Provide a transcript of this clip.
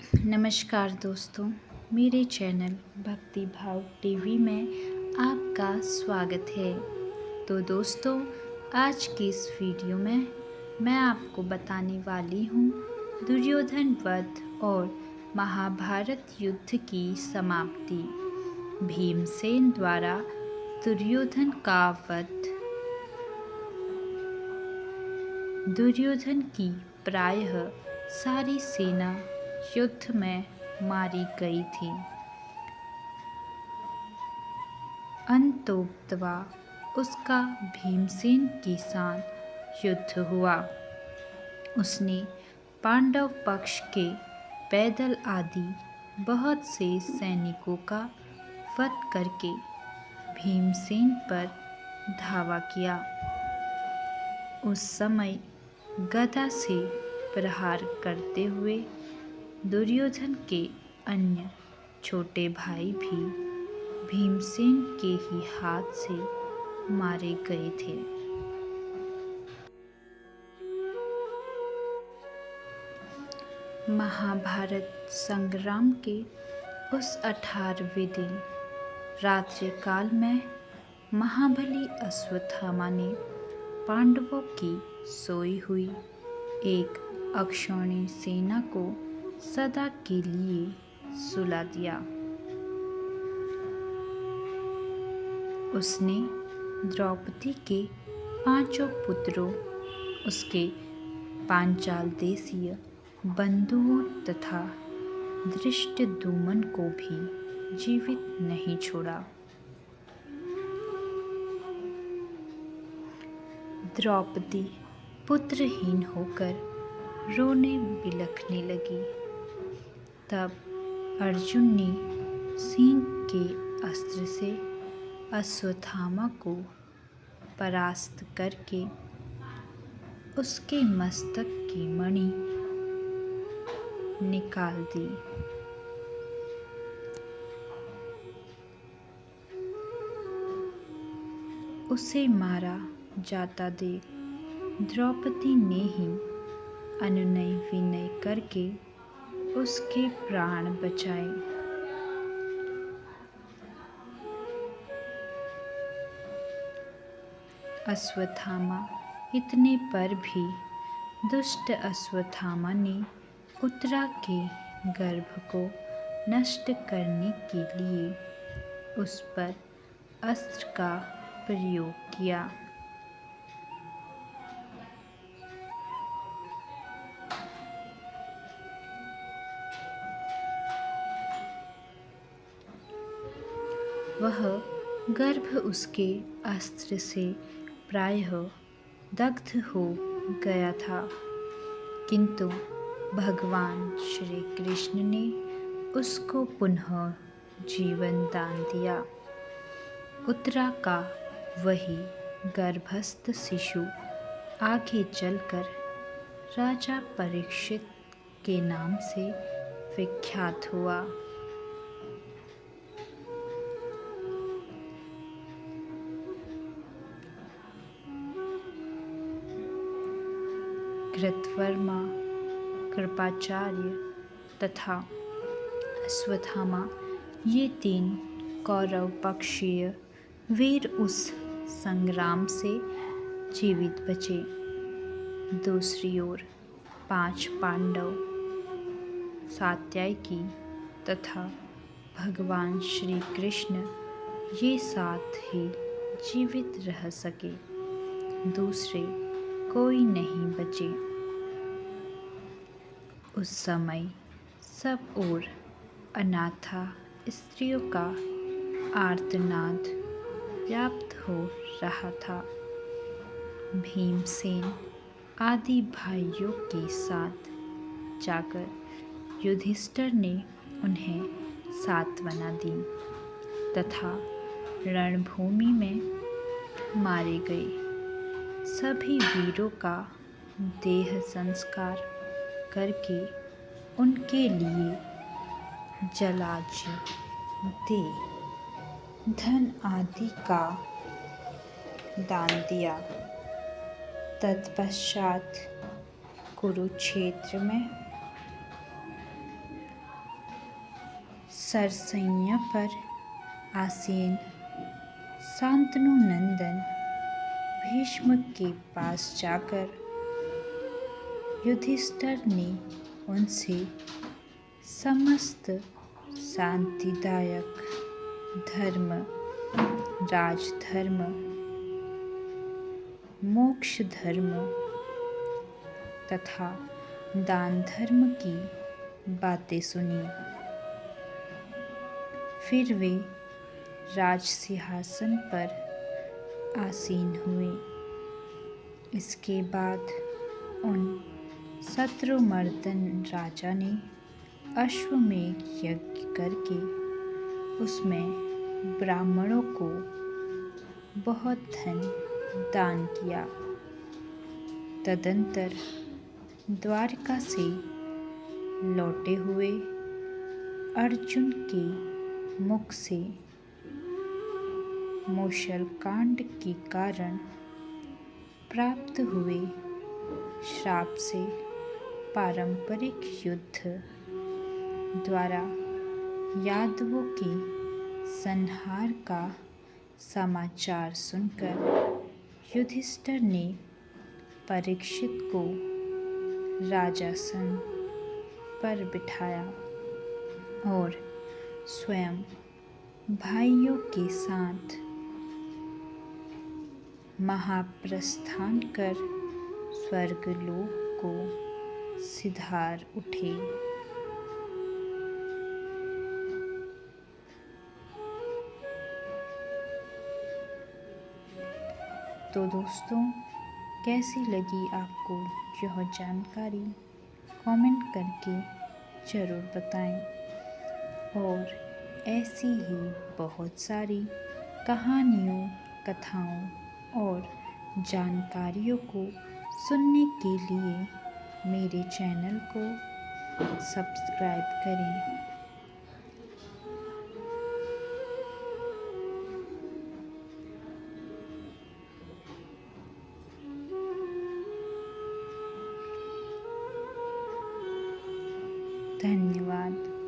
नमस्कार दोस्तों, मेरे चैनल भक्ति भाव टीवी में आपका स्वागत है। तो दोस्तों, आज की इस वीडियो में मैं आपको बताने वाली हूँ दुर्योधन वध और महाभारत युद्ध की समाप्ति। भीमसेन द्वारा दुर्योधन का वध। दुर्योधन की प्रायः सारी सेना युद्ध में मारी गई थी। अंतोक्तवा उसका भीमसेन के साथ युद्ध हुआ। उसने पांडव पक्ष के पैदल आदि बहुत से सैनिकों का वध करके भीमसेन पर धावा किया। उस समय गदा से प्रहार करते हुए दुर्योधन के अन्य छोटे भाई भी भीमसेन के ही हाथ से मारे गए थे। महाभारत संग्राम के उस 18वें दिन रात्रिकाल में महाबली अश्वत्थामा ने पांडवों की सोई हुई एक अक्षौणी सेना को सदा के लिए सुला दिया। उसने द्रौपदी के 5 पुत्रों, उसके पांचाल देशीय बंधुओं तथा धृष्टद्युम्न को भी जीवित नहीं छोड़ा। द्रौपदी पुत्रहीन होकर रोने बिलखने लगी। तब अर्जुन ने सिंह के अस्त्र से अश्वत्थामा को परास्त करके उसके मस्तक की मणि निकाल दी। उसे मारा जाता देख द्रौपदी ने ही अनुनय विनय करके उसके प्राण बचाए। अश्वत्थामा इतने पर भी दुष्ट अश्वत्थामा ने उत्तरा के गर्भ को नष्ट करने के लिए उस पर अस्त्र का प्रयोग किया। वह गर्भ उसके अस्त्र से प्रायः दग्ध हो गया था, किंतु भगवान श्री कृष्ण ने उसको पुनः जीवन दान दिया। उत्तरा का वही गर्भस्थ शिशु आगे चलकर राजा परीक्षित के नाम से विख्यात हुआ। कृतवर्मा, कृपाचार्य तथा अश्वत्थामा ये 3 कौरव पक्षीय वीर उस संग्राम से जीवित बचे। दूसरी ओर 5 पांडव, सात्यकी तथा भगवान श्री कृष्ण ये साथ ही जीवित रह सके। दूसरे कोई नहीं बचे। उस समय सब ओर अनाथा स्त्रियों का आर्तनाद व्याप्त हो रहा था। भीमसेन आदि भाइयों के साथ जाकर युधिष्ठिर ने उन्हें सांत्वना दी तथा रणभूमि में मारे गए सभी वीरों का देह संस्कार करके उनके लिए जलाज्य, दे, धन आदि का दान दिया। तत्पश्चात कुरुक्षेत्र में सरसैया पर आसीन शांतनु नंदन भीष्म के पास जाकर युधिष्ठिर ने उनसे समस्त शांतिदायक धर्म, राजधर्म, मोक्ष धर्म तथा दान धर्म की बातें सुनी। फिर वे राज सिंहासन पर आसीन हुए। इसके बाद उन शत्रुमर्दन राजा ने अश्वमेध यज्ञ करके उसमें ब्राह्मणों को बहुत धन दान किया। तदंतर द्वारका से लौटे हुए अर्जुन के मुख से मूषल कांड के कारण प्राप्त हुए श्राप से पारंपरिक युद्ध द्वारा यादवों के संहार का समाचार सुनकर युधिष्ठिर ने परीक्षित को राजासन पर बिठाया और स्वयं भाइयों के साथ महाप्रस्थान कर स्वर्गलोक को सिधार उठे। तो दोस्तों, कैसी लगी आपको यह जानकारी कमेंट करके ज़रूर बताएं। और ऐसी ही बहुत सारी कहानियों, कथाओं और जानकारियों को सुनने के लिए मेरे चैनल को सब्सक्राइब करें। धन्यवाद।